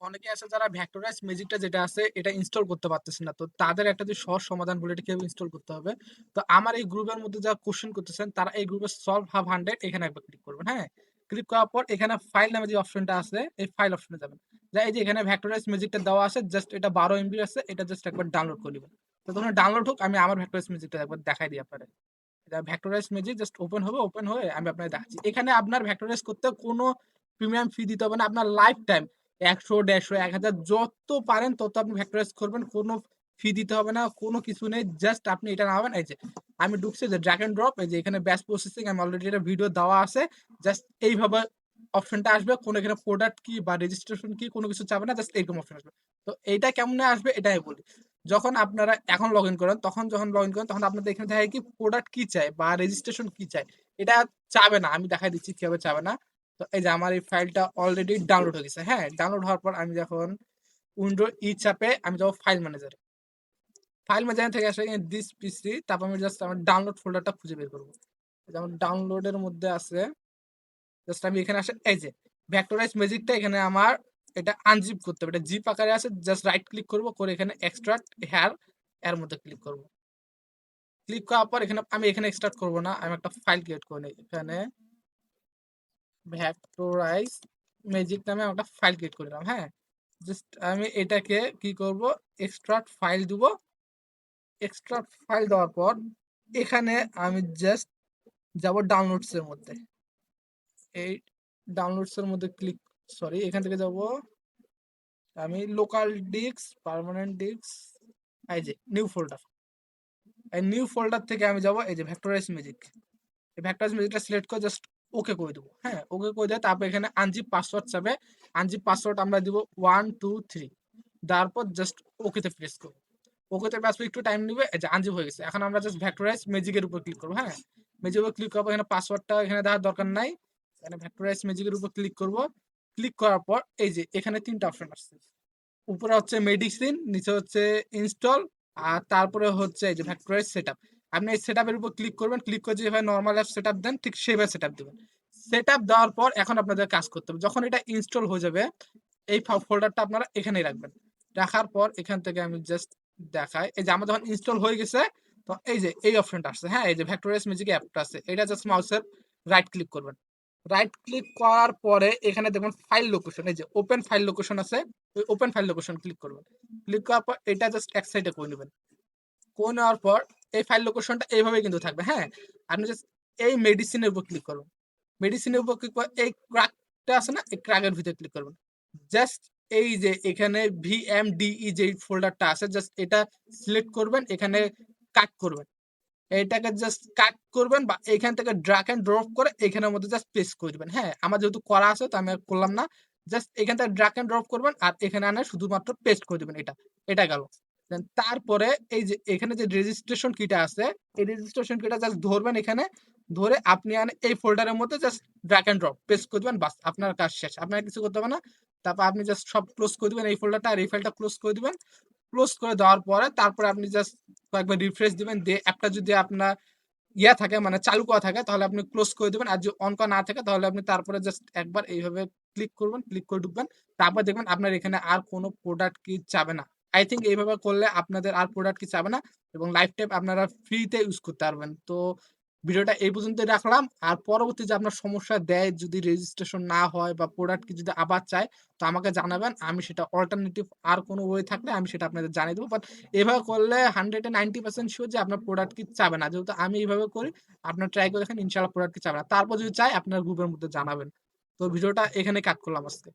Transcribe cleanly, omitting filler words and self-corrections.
অনেকে আছে যারা ভেক্টরাইজ ম্যাজিকটা যেটা আছে এটা ইনস্টল করতে পারতেছে না, তো তাদের একটা যে সহজ সমাধান বলে এটা কিভাবে ইনস্টল করতে হবে। তো আমার এই গ্রুপের মধ্যে যারা কোশ্চেন করতেছেন তারা এই গ্রুপে সলভ হাফ 100 এখানে একবার ক্লিক করবেন। হ্যাঁ, ক্লিক করার পর এখানে ফাইল নামে যে অপশনটা আছে এই ফাইল অপশনে যাবেন। যা এই যে এখানে ভেক্টরাইজ ম্যাজিকটা দেওয়া আছে, জাস্ট এটা 12 এমবি আছে, এটা জাস্ট একবার ডাউনলোড করে নেবেন। তো তখন ডাউনলোড হোক, আমি আমার ভেক্টরাইজ ম্যাজিকটা একবার দেখাই দিই আপনাদের। এটা ভেক্টরাইজ ম্যাজিক জাস্ট ওপেন হবে, ওপেন হয়ে আমি আপনাকে দেখাচ্ছি। এখানে আপনার ভেক্টরাইজ করতে কোনো প্রিমিয়াম ফি দিতে হবে না, আপনার লাইফ টাইম 100 150 1000 যত পারেন তত আপনি ভেক্টরাইজ করবেন, কোনো ফি দিতে হবে না, কোনো কিছু নেই। জাস্ট আপনি এটা নামাবেন। এই যে আমি ঢুকছি যে ড্র্যাগ এন্ড ড্রপ, এই যে এখানে ব্যাচ প্রসেসিং আমি অলরেডি একটা ভিডিও দেওয়া আছে। জাস্ট এইভাবে অপশনটা আসবে, কোনো এখানে প্রোডাক্ট কি বা রেজিস্ট্রেশন কি কোনো কিছু চাবে না, জাস্ট এরকম অপশন আসবে। তো এইটা কেমন আসবে এটাই বলি। যখন আপনারা এখন লগ ইন করেন, তখন যখন লগ ইন করেন তখন আপনাদের এখানে দেখে কি প্রোডাক্ট কি চাই বা রেজিস্ট্রেশন কি চাই, এটা চাবে না। আমি দেখাই দিচ্ছি কিভাবে চাবে না। তো এই যে আমার এই ফাইলটা অলরেডি ডাউনলোড হয়ে গেছে। হ্যাঁ, ডাউনলোড হওয়ার পর আমি যখন উইন্ডো ই চাপে আমি যাবো ফাইল ম্যানেজারে। ফাইল ম্যানেজার থেকে আসে দিস পিসি, তারপর আমি জাস্ট আমার ডাউনলোড ফোল্ডারটা খুঁজে বের করবো। যেমন ডাউনলোডের মধ্যে আছে, জাস্ট আমি এখানে আসে এই যে ভেক্টরাইজ ম্যাজিকটা এখানে আমার এটা আনজিপ করতে হবে, এটা জিপ আকারে আছে। জাস্ট রাইট ক্লিক করবো, করে এখানে এক্সট্রাক্ট হেয়ার এর মধ্যে ক্লিক করবো। ক্লিক করার পর এখানে আমি এখানে এক্সট্রাক্ট করবো না, আমি একটা ফাইল ক্রিয়েট করে নিই। এখানে ভেক্টরাইজ ম্যাজিক নামে আমি একটা ফাইল ক্রিয়েট করে নিলাম। হ্যাঁ, জাস্ট আমি এটাকে কি করব, এক্সট্রাক্ট ফাইল দিব। এক্সট্রাক্ট ফাইল দেওয়ার পর এখানে আমি জাস্ট যাব ডাউনলোডস এর মধ্যে। এই ডাউনলোডস এর মধ্যে ক্লিক, সরি এখান থেকে যাব আমি লোকাল ডিস্ক, পার্মানেন্ট ডিস্ক, এই যে নিউ ফোল্ডার। এই নিউ ফোল্ডার থেকে আমি যাব এই যে ভেক্টরাইজ ম্যাজিক। এই ভেক্টরাইজ ম্যাজিকটা সিলেক্ট করে জাস্ট ওকে করে দেবো। হ্যাঁ, ওকে করে দেয়। তারপর এখানে আনজিপ পাসওয়ার্ড চাবে, আনজিপ পাসওয়ার্ড আমরা দিব 1 2 3। তারপর জাস্ট ওকেতে প্রেস করবো। ওকেতে প্রেস করে একটু টাইম নেবে, এই যে আনজিপ হয়ে গেছে। এখন আমরা জাস্ট ভেক্টরাইজ ম্যাজিকের উপর ক্লিক করবো। হ্যাঁ, ম্যাজিকের উপর ক্লিক করবো, এখানে পাসওয়ার্ডটা এখানে দেওয়ার দরকার নাই। এখানে ভেক্টরাইজ ম্যাজিকের উপর ক্লিক করব। ক্লিক করার পর এই যে এখানে তিনটা অপশন আসছে। উপরে হচ্ছে মেডিসিন, নিচে হচ্ছে ইনস্টল, আর তারপরে হচ্ছে এই যে ভেক্টরাইজ সেটআপ। আপনি এই সেটআপের উপর ক্লিক করবেন, ক্লিক করে যেভাবে নরমাল অ্যাপ সেটআপ দেন ঠিক সেভাবে সেটআপ দিবেন। সেটআপ দেওয়ার পর এখন আপনাদের কাজ করতে হবে, যখন এটা ইনস্টল হয়ে যাবে এই ফোল্ডারটা আপনারা এখানেই রাখবেন। রাখার পর এখান থেকে আমি জাস্ট দেখাই, এই যে আমার যখন ইনস্টল হয়ে গেছে, তো এই যে এই অপশনটা আসছে। হ্যাঁ, এই যে ভেক্টরাইজ ম্যাজিক অ্যাপটা আছে, এটা জাস্ট মাউসের রাইট ক্লিক করবেন। রাইট ক্লিক করার পরে এখানে দেখুন ফাইল লোকেশন, এই যে ওপেন ফাইল লোকেশন আছে, ওই ওপেন ফাইল লোকেশন ক্লিক করবেন। ক্লিক করার পর এটা জাস্ট এক সাইডে করে নেবেন। করে নেওয়ার পর এই ফাইল লোকেশনটা এইভাবে কিন্তু থাকবে। হ্যাঁ, আপনি জাস্ট এই মেডিসিনের উপর ক্লিক করবেন। মেডিসিনের উপর ক্লিক করে এই ক্র্যাকটা আছে না, এই ক্র্যাকের ভিতরে ক্লিক করবেন। জাস্ট এই যে এখানে ভিএমডিই যে ফোল্ডারটা আছে, জাস্ট এটা সিলেক্ট করবেন, এখানে কাট করবেন। এটাকে জাস্ট কাট করবেন বা এখান থেকে ড্র্যাগ এন্ড ড্রপ করে এখানের মধ্যে জাস্ট পেস্ট করে দিবেন। হ্যাঁ, আমার যেহেতু করা আছে তো আমি আর করলাম না। জাস্ট এখান থেকে ড্র্যাগ এন্ড ড্রপ করবেন আর এখানে আনে শুধুমাত্র পেস্ট করে দিবেন। এটা গেল। তারপরে এই যে এখানে যে রেজিস্ট্রেশন কিটা আছে, এই রেজিস্ট্রেশন কিটা জাস্ট ধরবেন, এখানে ধরে আপনি আনে এই ফোল্ডারের মধ্যে just drag and drop paste করে দিবেন। বাস, আপনার কাজ শেষ, আপনার কিছু করতে হবে না। তারপর আপনি জাস্ট সব ক্লোজ করে দিবেন, এই ফোল্ডারটা আর এই ফাইলটা ক্লোজ করে দিবেন। ক্লোজ করে দেওয়ার পরে তারপরে আপনি জাস্ট কয়েকবার রিফ্রেশ দিবেন, দিয়ে অ্যাপটা যদি আপনার ইয়া থাকে মানে চালু করা থাকে তাহলে আপনি ক্লোজ করে দিবেন, আর যদি অন করা না থাকে তাহলে আপনি তারপরে জাস্ট একবার এইভাবে ক্লিক করবেন, ক্লিক করে ঢুকবেন। তারপর দেখবেন আপনার এখানে আর কোনো প্রোডাক্ট কি চাবে না। আই থিঙ্ক এইভাবে করলে আপনাদের আর প্রোডাক্ট কি চাবে না এবং লাইফ টাইম আপনারা ফ্রিতে ইউজ করতে পারবেন। তো ভিডিওটা এই পর্যন্তই রাখলাম। আর পরবর্তী যে আপনার সমস্যা দেয়, যদি রেজিস্ট্রেশন না হয় বা প্রোডাক্ট কি যদি আবার চায়, তো আমাকে জানাবেন, আমি সেটা অল্টারনেটিভ আর কোনো ওয়ে থাকলে আমি সেটা আপনাদের জানিয়ে দেবো। বাট এভাবে করলে 190% শিওর যে আপনার প্রোডাক্ট কি চাবে না। যেহেতু আমি এইভাবে করি, আপনার ট্রাই করে দেখেন, ইনশাআল্লাহ প্রোডাক্ট কি চাবে না। তারপর যদি চাই আপনার গ্রুপের মধ্যে জানাবেন। তো ভিডিওটা এখানে কাট করলাম আজকে।